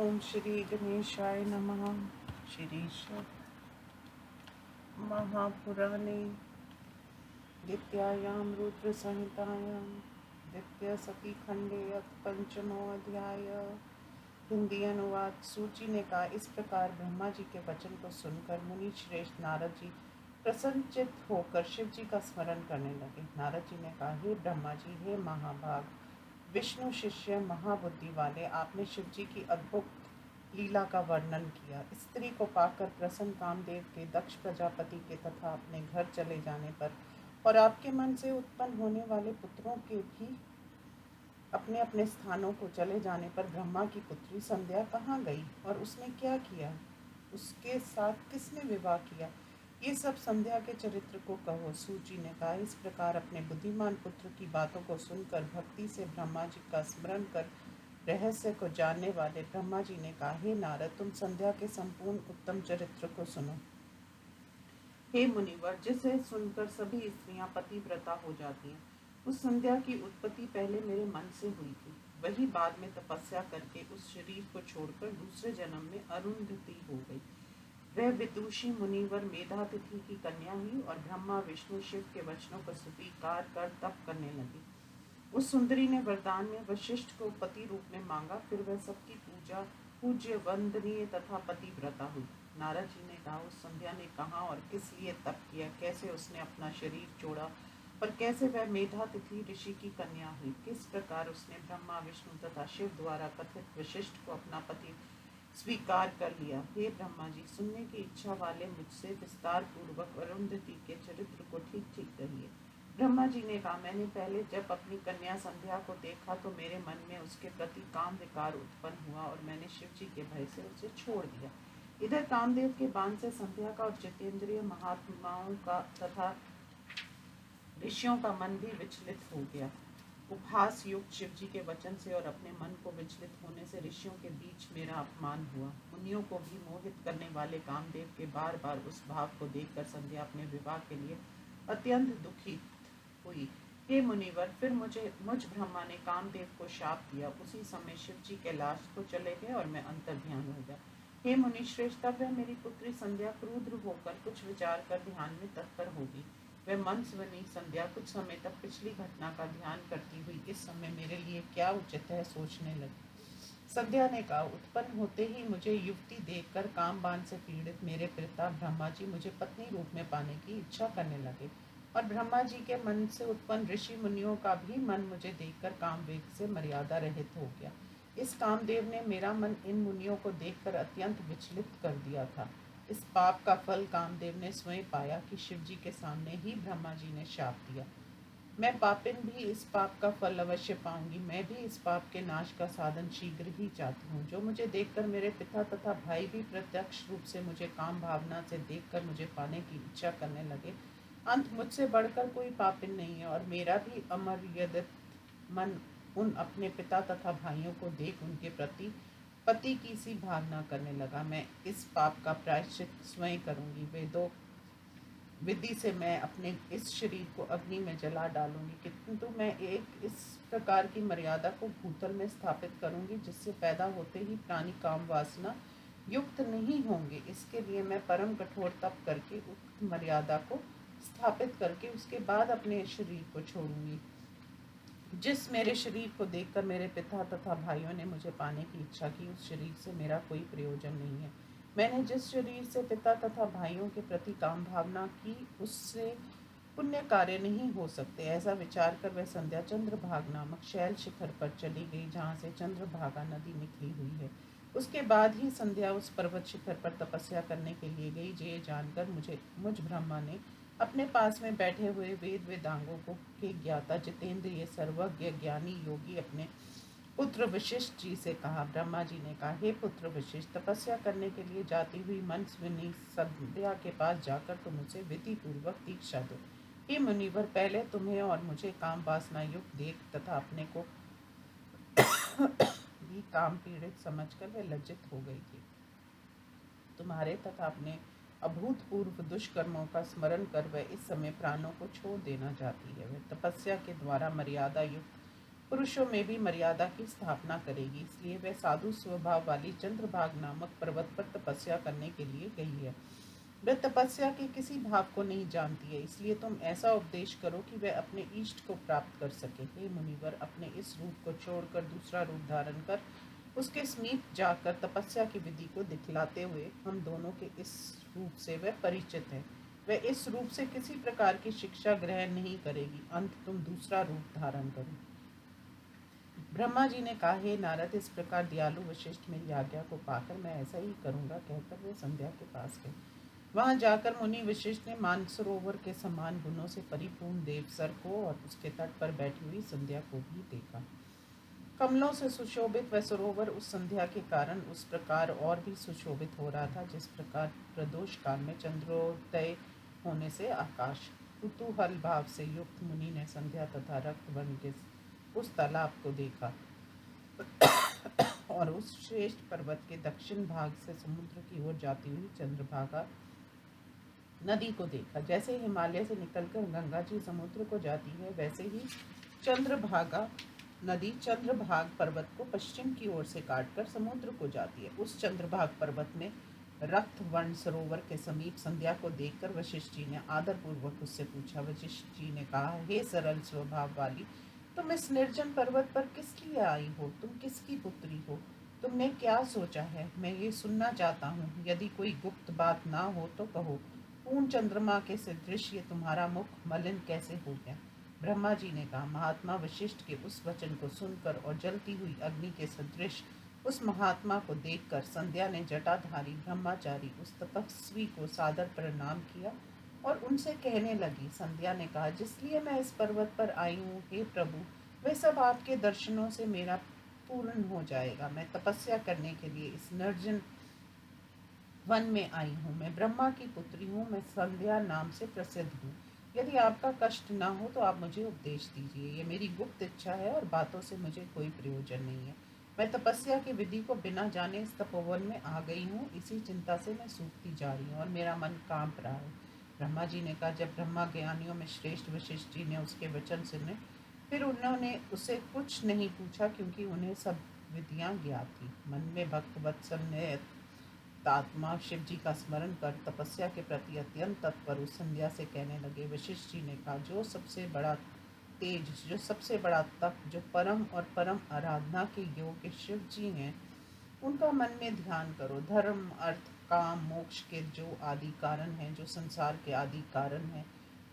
ओम श्री गणेशाय नमः। श्रीश महापुराणे द्वितीयायां रुद्रसंहितायां द्वितीयसखीखंडे अथ पंचमोऽध्याय। हिंदी अनुवाद। सूची ने कहा, इस प्रकार ब्रह्मा जी के वचन को सुनकर मुनि श्रेष्ठ नारद जी प्रसन्नचित होकर शिव जी का स्मरण करने लगे। नारद जी ने कहा, हे ब्रह्मा जी, हे महाभाग विष्णु शिष्य महाबुद्धि वाले, आपने शिव जी की अद्भुत लीला का वर्णन किया। स्त्री को पाकर प्रसन्न कामदेव के, दक्ष प्रजापति के तथा अपने घर चले जाने पर और आपके मन से उत्पन्न होने वाले पुत्रों के भी अपने अपने स्थानों को चले जाने पर ब्रह्मा की पुत्री संध्या कहाँ गई और उसने क्या किया, उसके साथ किसने विवाह किया, ये सब संध्या के चरित्र को कहो। सूची ने कहा, इस प्रकार अपने बुद्धिमान पुत्र की बातों को सुनकर भक्ति से ब्रह्मा जी का स्मरण कर रहस्य को जानने वाले ब्रह्मा जी ने कहा, हे नारद, तुम संध्या के संपूर्ण उत्तम चरित्र को सुनो। हे मुनिवर, जिसे सुनकर सभी स्त्रियां पतिव्रता हो जाती हैं, उस संध्या की उत्पत्ति पहले मेरे मन से हुई थी। वही बाद में तपस्या करके उस शरीर को छोड़कर दूसरे जन्म में अरुंधति हो गई। वह विदुषी मुनिवर मेधातिथि की कन्या हुई और ब्रह्मा विष्णु शिव के वचनों को स्वीकार कर तप करने लगी। उस सुंदरी ने वरदान में वशिष्ठ को पति रूप में मांगा। फिर वह सबकी पूज्य वंदनीय तथा पतिव्रता हुई। नारद जी ने कहा, उस संध्या ने कहाँ और किस लिए तप किया, कैसे उसने अपना शरीर छोड़ा और कैसे वह मेधातिथि ऋषि की कन्या हुई, किस प्रकार उसने ब्रह्मा विष्णु तथा शिव द्वारा कथित वशिष्ठ को अपना पति स्वीकार कर लिया। हे ब्रह्मा जी, सुनने की इच्छा वाले मुझसे विस्तार पूर्वक अरुंधति के चरित्र को ठीक ठीक कहिए। ब्रह्मा जी ने कहा, मैंने पहले जब अपनी कन्या संध्या को देखा तो मेरे मन में उसके प्रति काम विकार उत्पन्न हुआ और मैंने शिव जी के भय से उसे छोड़ दिया। इधर कामदेव के बाण से संध्या का और जितेंद्रिय महात्माओं का तथा ऋषियों का मन भी विचलित हो गया। उपहास युक्त शिव जी के वचन से और अपने मन को विचलित होने से ऋषियों के बीच मेरा अपमान हुआ। मुनियों को भी मोहित करने वाले कामदेव के बार बार उस भाव को देखकर संध्या अपने विवाह के लिए अत्यंत दुखी हुई। हे मुनिवर, फिर मुझ ब्रह्मा ने कामदेव को शाप दिया। उसी समय शिव जी कैलाश को चले गए और मैं अंतर्ध्यान हो गया। हे मुनि श्रेष्ठ, तब वह मेरी पुत्री संध्या क्रुद्ध होकर कुछ विचार कर ध्यान में तत्पर होगी। वह मनस्विनी संध्या कुछ समय तक पिछली घटना का ध्यान करती हुई इस समय मेरे लिए क्या उचित है सोचने लगी। संध्या ने कहा, उत्पन्न होते ही मुझे युवती देखकर कामबान से पीड़ित मेरे पिता ब्रह्मा जी मुझे पत्नी रूप में पाने की इच्छा करने लगे और ब्रह्मा जी के मन से उत्पन्न ऋषि मुनियों का भी मन मुझे देखकर काम वेग से मर्यादा रहित हो गया। इस कामदेव ने मेरा मन इन मुनियों को देखकर अत्यंत विचलित कर दिया था। इस पाप का फल कामदेव ने स्वयं पाया कि शिव जी के सामने ही ब्रह्मा जी ने शाप दिया। मैं पापिन भी इस पाप का फल अवश्य पाऊंगी। मैं भी इस पाप के नाश का साधन शीघ्र ही चाहती हूँ। जो मुझे देखकर मेरे पिता तथा भाई भी प्रत्यक्ष रूप से मुझे काम भावना से देखकर मुझे पाने की इच्छा करने लगे। अंत मुझसे बढ़कर कोई पापिन नहीं है और मेरा भी अमर्यादित मन उन अपने पिता तथा भाइयों को देख उनके प्रति पति की सी भावना करने लगा। मैं इस पाप का प्रायश्चित स्वयं करूंगी। वेदों विधि से मैं अपने इस शरीर को अग्नि में जला डालूंगी, किंतु मैं एक इस प्रकार की मर्यादा को भूतल में स्थापित करूंगी जिससे पैदा होते ही प्राणी काम वासना युक्त नहीं होंगे। इसके लिए मैं परम कठोर तप करके उक्त मर्यादा को स्थापित करके उसके बाद अपने शरीर को छोड़ूंगी। जिस मेरे शरीर को देखकर मेरे पिता तथा भाइयों ने मुझे पाने की इच्छा की, उस शरीर से मेरा कोई प्रयोजन नहीं है। मैंने जिस शरीर से पिता तथा भाइयों के प्रति काम भावना की, उससे पुण्य कार्य नहीं हो सकते। ऐसा विचार कर वह संध्या चंद्रभाग नामक शैल शिखर पर चली गई, जहाँ से चंद्रभागा नदी निकली हुई है। उसके बाद ही संध्या उस पर्वत शिखर पर तपस्या करने के लिए गई। ये जानकर मुझ ब्रह्मा ने अपने पास में बैठे हुए वेद वेदांगों को के ज्ञाता जितेंद्रिय सर्वज्ञ ज्ञानी योगी अपने पुत्र वशिष्ठ जी से कहा। ब्रह्मा जी ने कहा, हे पुत्र वशिष्ठ, तपस्या करने के लिए जाती हुई मनस्विनी संध्या के पास जाकर तुम उसे विधि पूर्वक दीक्षा दो। हे मुनिवर, पहले तुम्हें और मुझे काम वासना युक्त देख तथा अपने को भी काम पीड़ित समझकर वह लज्जित हो गई थी। तुम्हारे तथा अपने अभूतपूर्व दुष्कर्मों का स्मरण कर वह इस समय प्राणों को छोड़ देना चाहती है। वह तपस्या के द्वारा मर्यादा युक्त पुरुषों में भी मर्यादा की स्थापना करेगी। इसलिए वह साधु स्वभाव वाली चंद्रभाग नामक पर्वत पर तपस्या करने के लिए गई है। वह तपस्या के किसी भाव को नहीं जानती है, इसलिए तुम ऐसा उपदेश करो कि वह अपने इष्ट को प्राप्त कर सके। हे मुनिवर, अपने इस रूप को छोड़कर दूसरा रूप धारण कर उसके समीप जाकर तपस्या की विधि को दिखलाते हुए हम दोनों के इस रूप से वह परिचित है। वह इस रूप से किसी प्रकार की शिक्षा ग्रहण नहीं करेगी। अंत तुम दूसरा रूप धारण करो। ब्रह्मा जी ने कहा, हे नारद, इस प्रकार दयालु वशिष्ठ मेरी आज्ञा को पाकर मैं ऐसा ही करूंगा, कहकर वे संध्या के पास गए। वहां जाकर मुनि वशिष्ठ ने मानसरोवर के समान गुणों से परिपूर्ण देवसर को और उसके तट पर बैठी हुई संध्या को भी देखा। कमलों से सुशोभित वह सरोवर उस संध्या के कारण उस प्रकार और भी सुशोभित हो रहा था, जिस प्रकार प्रदोष काल में चंद्रोदय होने से आकाश। कुतूहल भाव से युक्त मुनि ने संध्या तथा रक्त वर्ण के उस तालाब को देखा और उस श्रेष्ठ पर्वत के दक्षिण भाग से समुद्र की ओर जाती हुई चंद्रभागा नदी को देखा। जैसे हिमालय से निकलकर गंगा जी समुद्र को जाती है, वैसे ही चंद्रभागा नदी चंद्रभाग पर्वत को पश्चिम की ओर से काटकर समुद्र को जाती है। उस चंद्रभाग पर्वत में रक्त वर्ण सरोवर के समीप संध्या को देखकर वशिष्ठ जी ने आदर पूर्वक उससे पूछा। वशिष्ठ जी ने कहा, हे सरल स्वभाव वाली, तुम इस निर्जन पर्वत पर किस लिए आई हो? तुम किसकी पुत्री हो? तुमने क्या सोचा है? मैं ये सुनना चाहता हूँ। यदि कोई गुप्त बात ना हो तो कहो। पूर्ण चंद्रमा के सदृश ये तुम्हारा मुख मलिन कैसे हो गया? ब्रह्मा जी ने कहा, महात्मा वशिष्ठ के उस वचन को सुनकर और जलती हुई अग्नि के सदृश उस महात्मा को देखकर संध्या ने जटाधारी ब्रह्मचारी उस तपस्वी को सादर प्रणाम किया और उनसे कहने लगी। संध्या ने कहा, जिसलिए मैं इस पर्वत पर आई हूँ, हे प्रभु, वह सब आपके दर्शनों से मेरा पूर्ण हो जाएगा। मैं तपस्या करने के लिए इस निर्जन वन में आई हूँ। मैं ब्रह्मा की पुत्री हूँ। मैं संध्या नाम से प्रसिद्ध हूँ। यदि आपका कष्ट ना हो तो आप मुझे उपदेश दीजिए। ये मेरी गुप्त इच्छा है और बातों से मुझे कोई प्रयोजन नहीं है। मैं तपस्या की विधि को बिना जाने इस तपोवन में आ गई हूँ। इसी चिंता से मैं सूखती जा रही हूँ और मेरा मन कांप रहा है। ब्रह्मा जी ने कहा, जब ब्रह्मा ज्ञानियों में श्रेष्ठ वशिष्ठ जी ने उसके वचन सुने, फिर उन्होंने उसे कुछ नहीं पूछा, क्योंकि उन्हें सब विधियां ज्ञात थी। मन में भक्त वत्सल ने आत्मा शिव जी का स्मरण कर तपस्या के प्रति अत्यंत तत्पर उस संध्या से कहने लगे। वशिष्ठ जी ने कहा, जो सबसे बड़ा तेज, जो सबसे बड़ा तप, जो परम और परम आराधना के योग्य शिव जी हैं, उनका मन में ध्यान करो। धर्म, अर्थ, काम, मोक्ष के जो आदि कारण हैं, जो संसार के आदि कारण हैं,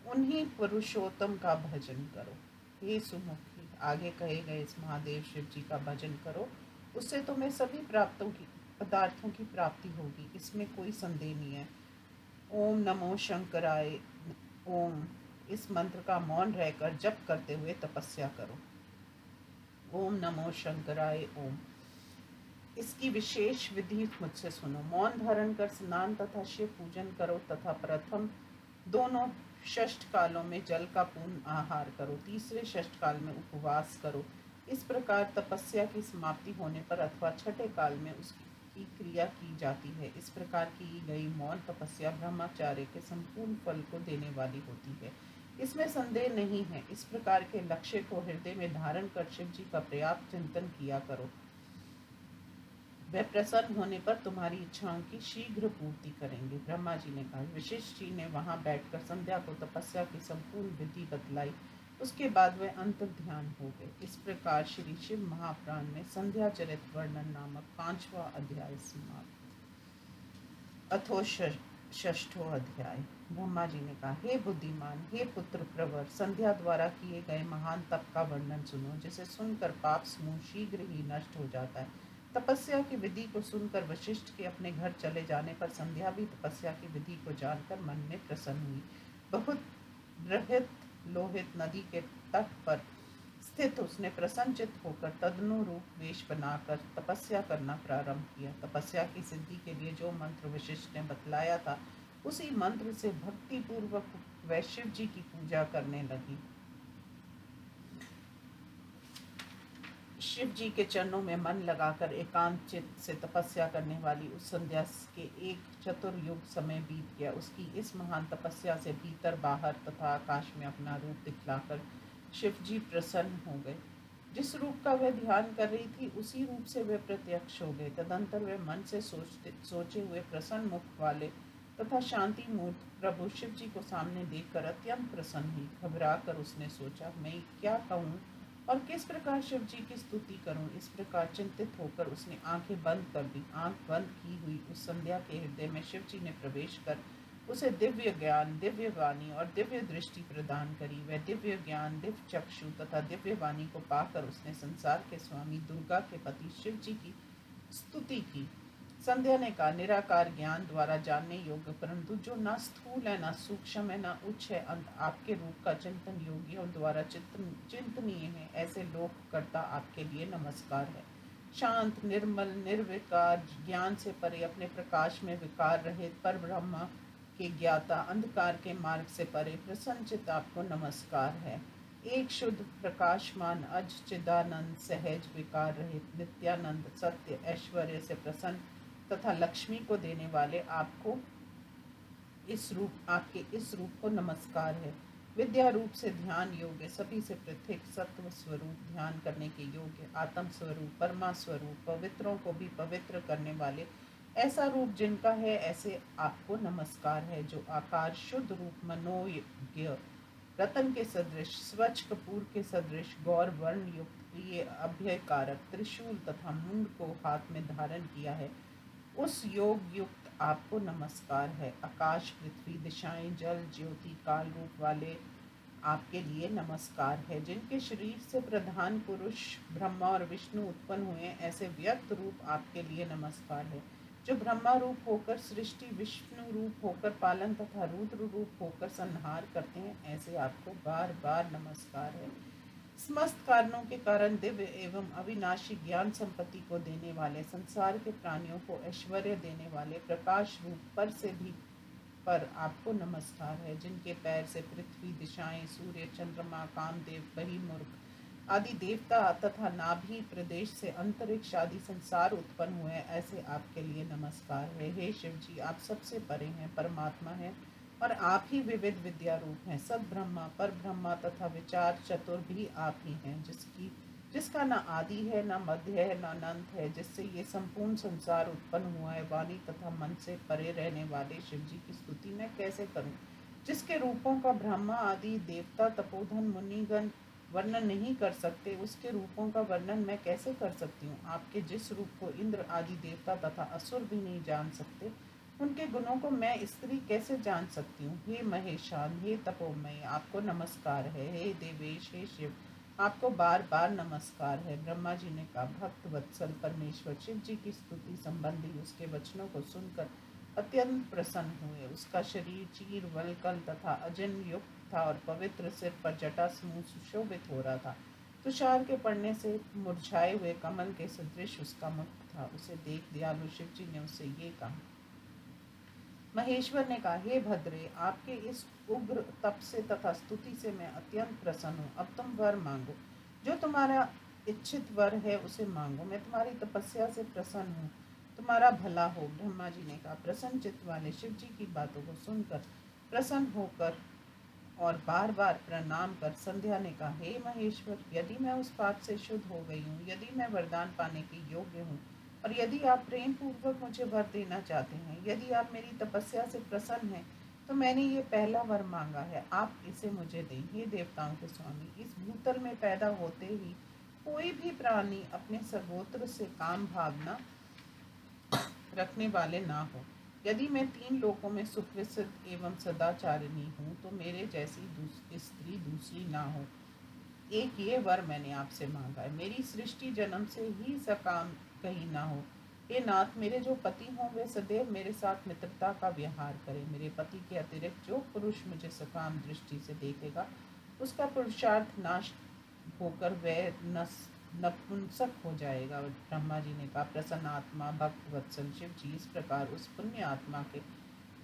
उन्हीं पुरुषोत्तम का भजन करो। हे सुमुखी, आगे कहे गए इस महादेव शिव जी का भजन करो, उससे तुम्हें सभी पदार्थों की प्राप्ति होगी, इसमें कोई संदेह नहीं है। ओम नमो शंकराय ओम, इस मंत्र का मौन रहकर जप करते हुए तपस्या करो। ओम नमो शंकराय ओम, इसकी विशेष विधि मुझसे सुनो। मौन धारण कर स्नान तथा शिव पूजन करो तथा प्रथम दोनों षष्ठ कालों में जल का पूर्ण आहार करो, तीसरे षष्ठ काल में उपवास करो। इस प्रकार तपस्या की समाप्ति होने पर अथवा छठे काल में उसकी क्रिया की जाती है। इस प्रकार की गई मौन तपस्या ब्रह्मचार्य के संपूर्ण फल को देने वाली होती है, इसमें संदेह नहीं है। इस प्रकार के लक्ष्य को हृदय में धारण कर शिव जी का पर्याप्त चिंतन किया करो। वह प्रसन्न होने पर तुम्हारी इच्छाओं की शीघ्र पूर्ति करेंगे। ब्रह्मा जी ने कहा। वशिष्ठ जी ने वहां बैठकर संध्या को तपस्या की संपूर्ण विधि बतलाई। उसके बाद वह अंत ध्यान हो गए। इस प्रकार श्री शिव महापुराण में संध्या चरित वर्णन नामक 5वां अध्याय समाप्त। अथो षष्ठो अध्याय। ब्रह्मा जी ने कहा, हे बुद्धिमान, हे पुत्र प्रवर, संध्या द्वारा किए गए महान तप का वर्णन सुनो, जिसे सुनकर पाप समूह शीघ्र ही नष्ट हो जाता है। तपस्या की विधि को सुनकर वशिष्ठ के अपने घर चले जाने पर संध्या भी तपस्या की विधि को जानकर मन में प्रसन्न हुई। बहुत बृहत लोहित नदी के तट पर स्थित उसने प्रसन्नचित होकर तदनुरूप वेश बनाकर तपस्या करना प्रारंभ किया। तपस्या की सिद्धि के लिए जो मंत्र वशिष्ठ ने बतलाया था, उसी मंत्र से भक्ति पूर्वक वह शिव जी की पूजा करने लगी। शिव जी के चरणों में मन लगाकर एकांत चित्त से तपस्या करने वाली उस संध्या के एक चतुर्युग समय बीत गया। उसकी इस महान तपस्या से भीतर बाहर तथा आकाश में अपना रूप दिखलाकर शिव जी प्रसन्न हो गए। जिस रूप का वह ध्यान कर रही थी उसी रूप से वे प्रत्यक्ष हो गए। तदंतर वे मन से सोचे हुए प्रसन्न मुख वाले तथा शांति मूर्त प्रभु शिव जी को सामने देखकर अत्यंत प्रसन्न हुई। घबरा कर उसने सोचा, मैं क्या कहूँ और किस प्रकार शिव जी की स्तुति करूं। इस प्रकार चिंतित होकर उसने आंखें बंद कर दी। आंख बंद की हुई उस संध्या के हृदय में शिव जी ने प्रवेश कर उसे दिव्य ज्ञान, दिव्य वाणी और दिव्य दृष्टि प्रदान करी। वह दिव्य ज्ञान, दिव्य चक्षु तथा दिव्य वाणी को पाकर उसने संसार के स्वामी, दुर्गा के पति शिव जी की स्तुति की। संध्या ने कहा, निराकार ज्ञान द्वारा जानने योग्य, परंतु जो न स्थूल है, न सूक्ष्म है, न उच्च है, आपके रूप का चिंतन योगियों द्वारा चिंतनीय है, ऐसे लोक करता आपके लिए नमस्कार है। शांत, निर्मल, निर्विकार, ज्ञान से परे, अपने प्रकाश में विकार रहित पर ब्रह्म के ज्ञाता, अंधकार के मार्ग से परे, प्रसन्नचित आपको नमस्कार है। एक शुद्ध, प्रकाशमान, अज, चिदानंद, सहज, विकार रहित, नित्यानंद, सत्य, ऐश्वर्य से प्रसन्न तथा लक्ष्मी को देने वाले आपके इस रूप को नमस्कार है। विद्या रूप से ध्यान योग्य, सभी से पृथक, सत्व स्वरूप, ध्यान करने के योग्य, आत्म स्वरूप, परमा स्वरूप, पवित्रों को भी पवित्र करने वाले, ऐसा रूप जिनका है, ऐसे आपको नमस्कार है। जो आकार शुद्ध रूप, मनोज्ञ, रतन के सदृश, स्वच्छ कपूर के सदृश, गौर वर्ण युक्त, प्रिय, अभयकारक, त्रिशूल तथा मुंड को हाथ में धारण किया है, उस योग युक्त आपको नमस्कार है। आकाश, पृथ्वी, दिशाएं, जल, ज्योति, काल रूप वाले आपके लिए नमस्कार है। जिनके शरीर से प्रधान पुरुष ब्रह्मा और विष्णु उत्पन्न हुए, ऐसे व्यक्त रूप आपके लिए नमस्कार है। जो ब्रह्मा रूप होकर सृष्टि, विष्णु रूप होकर पालन तथा रुद्र रूप होकर संहार करते हैं, ऐसे आपको बार बार नमस्कार है। समस्त कारणों के कारण दिव्य एवं अविनाशी ज्ञान संपत्ति को देने वाले, संसार के प्राणियों को ऐश्वर्य देने वाले, प्रकाश रूप पर से भी पर आपको नमस्कार है। जिनके पैर से पृथ्वी, दिशाएं, सूर्य, चंद्रमा, कामदेव, बहिर्मुख आदि देवता तथा नाभि प्रदेश से अंतरिक्ष आदि संसार उत्पन्न हुए, ऐसे आपके लिए नमस्कार है। हे शिव जी, आप सबसे परे हैं, परमात्मा है और आप ही विविध विद्या रूप हैं। सब ब्रह्मा, पर ब्रह्मा तथा विचार चतुर भी आप ही हैं, जिसका न आदि है, न मध्य है, न अनंत है, जिससे ये संपूर्ण संसार उत्पन्न हुआ है। वाणी तथा मन से परे रहने वाले शिव जी की स्तुति मैं कैसे करूं, जिसके रूपों का ब्रह्मा आदि देवता, तपोधन, मुनिगण वर्णन नहीं कर सकते, उसके रूपों का वर्णन मैं कैसे कर सकती हूँ। आपके जिस रूप को इंद्र आदि देवता तथा असुर भी नहीं जान सकते, उनके गुणों को मैं स्त्री कैसे जान सकती हूँ। हे महेशान, हे तपोमय, आपको नमस्कार है। हे देवेश, हे शिव, आपको बार बार नमस्कार है। ब्रह्मा जी ने कहा, भक्त वत्सल परमेश्वर शिव जी की स्तुति संबंधी उसके वचनों को सुनकर अत्यंत प्रसन्न हुए। उसका शरीर चीर, वलकल तथा अजन युक्त था और पवित्र सिर पर जटा समूह सुशोभित हो रहा था। तुषार के पड़ने से मुरझाए हुए कमल के सदृश उसका मुख था। उसे देख दयालु शिव जी ने उससे ये कहा। महेश्वर ने कहा, हे भद्रे, आपके इस उग्र तप से तथा स्तुति से मैं अत्यंत प्रसन्न हूँ। अब तुम वर मांगो, जो तुम्हारा इच्छित वर है उसे मांगो। मैं तुम्हारी तपस्या से प्रसन्न हूँ, तुम्हारा भला हो। ब्रह्मा जी ने कहा। प्रसन्न चित्त वाले शिव जी की बातों को सुनकर प्रसन्न होकर और बार बार प्रणाम कर संध्या ने कहा, हे महेश्वर, यदि मैं उस पाप से शुद्ध हो गई हूँ, यदि मैं वरदान पाने के योग्य हूँ और यदि आप प्रेम पूर्वक मुझे वर देना चाहते हैं, यदि आप मेरी तपस्या से प्रसन्न हैं, तो मैंने ये पहला वर मांगा है, आप इसे मुझे दें। हे देवताओं के स्वामी, इस भूतल में पैदा होते ही कोई भी प्राणी अपने सर्वोत्र से काम भावना रखने वाले ना हो। यदि मैं 3 लोकों में सुप्रसिद्ध एवं सदाचारिणी हूँ, तो मेरे जैसी स्त्री दूसरी ना हो। एक ये वर मैंने आपसे मांगा है। मेरी सृष्टि जन्म से ही सकाम कहीं ना हो। हे नाथ, मेरे जो पति हों वे सदैव मेरे साथ मित्रता का व्यवहार करें। मेरे पति के अतिरिक्त जो पुरुष मुझे सकाम दृष्टि से देखेगा, उसका पुरुषार्थ नाश होकर वह नपुंसक हो जाएगा। ब्रह्मा जी ने कहा, प्रसन्न आत्मा भक्त वत्सल शिव जी इस प्रकार उस पुण्य आत्मा के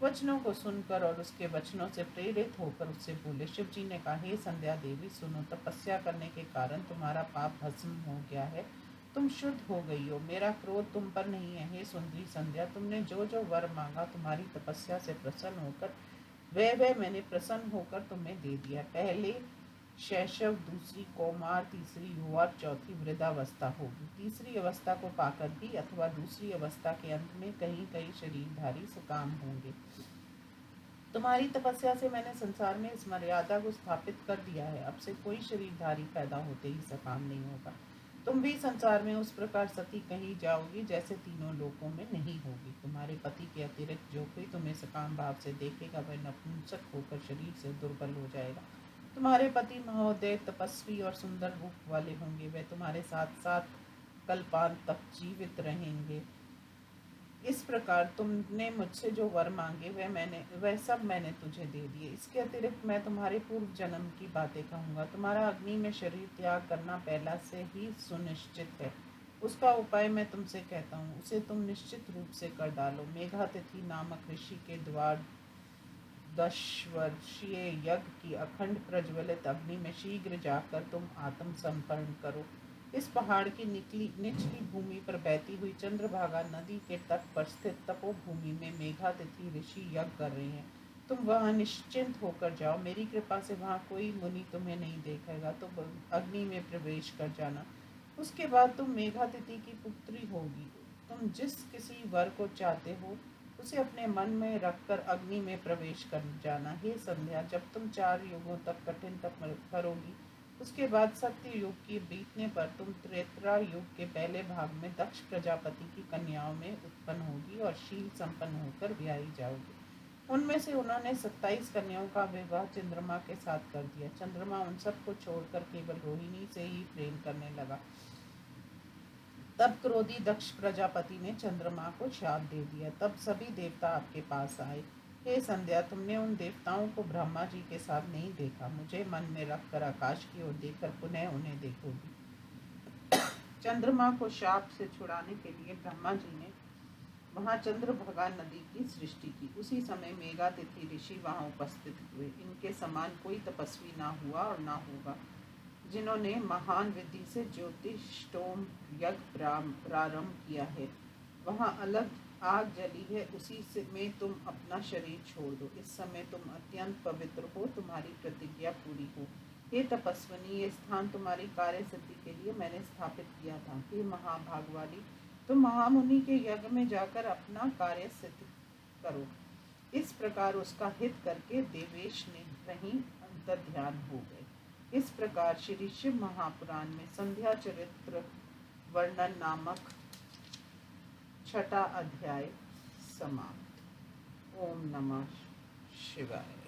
वचनों को सुनकर और उसके वचनों से प्रेरित होकर उससे बोले। शिव जी ने कहा, हे संध्या देवी, सुनो, तपस्या करने के कारण तुम्हारा पाप भस्म हो गया है, तुम शुद्ध हो गई हो। मेरा क्रोध तुम पर नहीं है। हे सुंदरी संध्या, तुमने जो जो वर मांगा, तुम्हारी तपस्या से प्रसन्न होकर वह मैंने प्रसन्न होकर तुम्हें दे दिया। पहले शैशव, दूसरी कौमार, तीसरी युवा और चौथी वृद्धावस्था होगी। तीसरी अवस्था को पाकर भी अथवा दूसरी अवस्था के अंत में कहीं कहीं शरीरधारी सकाम होंगे। तुम्हारी तपस्या से मैंने संसार में इस मर्यादा को स्थापित कर दिया है। अब से कोई शरीरधारी पैदा होते ही सकाम नहीं होगा। तुम भी संसार में उस प्रकार सती कही जाओगी जैसे तीनों लोकों में नहीं होगी। तुम्हारे पति के अतिरिक्त जो कोई तुम्हें सकाम भाव से देखेगा वह नपुंसक होकर शरीर से दुर्बल हो जाएगा। तुम्हारे पति महोदय तपस्वी और सुंदर रूप वाले होंगे। वे तुम्हारे साथ साथ कल्पांत तक जीवित रहेंगे। इस प्रकार तुमने मुझसे जो वर मांगे वह सब मैंने तुझे दे दिए। इसके अतिरिक्त मैं तुम्हारे पूर्व जन्म की बातें कहूँगा। तुम्हारा अग्नि में शरीर त्याग करना पहला से ही सुनिश्चित है। उसका उपाय मैं तुमसे कहता हूँ, उसे तुम निश्चित रूप से कर डालो। मेघातिथि नामक ऋषि के द्वार 10 वर्षीय यज्ञ की अखंड प्रज्वलित अग्नि में शीघ्र जाकर तुम आत्म समर्पण करो। इस पहाड़ की निचली भूमि पर बहती हुई चंद्रभागा नदी के तट पर स्थित तपोभूमि में मेघातिथि ऋषि यज्ञ कर रहे हैं। तुम वहां निश्चिंत होकर जाओ। मेरी कृपा से वहां कोई मुनि तुम्हें नहीं देखेगा। तो अग्नि में प्रवेश कर जाना। उसके बाद तुम मेघातिथि की पुत्री होगी। तुम जिस किसी वर को चाहते हो उसे अपने मन में रखकर अग्नि में प्रवेश कर जाना। हे संध्या, जब तुम 4 युगों तक कठिन तप करोगी उसके बाद सत्य युग की बीतने पर तुम त्रेता युग के पहले भाग में दक्ष प्रजापति की कन्याओं में उत्पन्न होगी और शील संपन्न होकर ब्याही जाओगी। उनमें से उन्होंने 27 कन्याओं का विवाह चंद्रमा के साथ कर दिया। चंद्रमा उन सबको छोड़कर केवल रोहिणी से ही प्रेम करने लगा। तब क्रोधी दक्ष प्रजापति ने चंद्रमा को शाप दे दिया। तब सभी देवता आपके पास आए। हे संध्या, तुमने उन देवताओं को ब्रह्मा जी के साथ नहीं देखा। मुझे मन में रखकर आकाश की ओर देखकर पुनः उन्हें देखोगी। चंद्रमा को शाप से छुड़ाने के लिए ब्रह्मा जी ने वहां चंद्रभागा नदी की सृष्टि की। उसी समय मेघातिथि ऋषि वहां उपस्थित हुए। इनके समान कोई तपस्वी ना हुआ और ना होगा जिन्होंने महान विधि से ज्योतिषोम यज्ञ प्रारंभ किया है। वहां अलग आग जली है, उसी से में तुम अपना शरीर छोड़ दो। इस समय तुम अत्यंत पवित्र हो, तुम्हारी प्रतिज्ञा पूरी हो। हे तपस्विनी, ये स्थान तुम्हारी कार्य सिद्धि के लिए मैंने स्थापित किया था। हे महाभाग वाली, तुम महामुनि के यज्ञ में जाकर अपना कार्य सिद्ध करो। इस प्रकार उसका हित करके देवेश ने वहीं अंतर ध्यान हो गए। इस प्रकार श्री शिव महापुराण में संध्या चरित्र वर्णन नामक 6वां अध्याय समाप्त। ओम नमः शिवाय।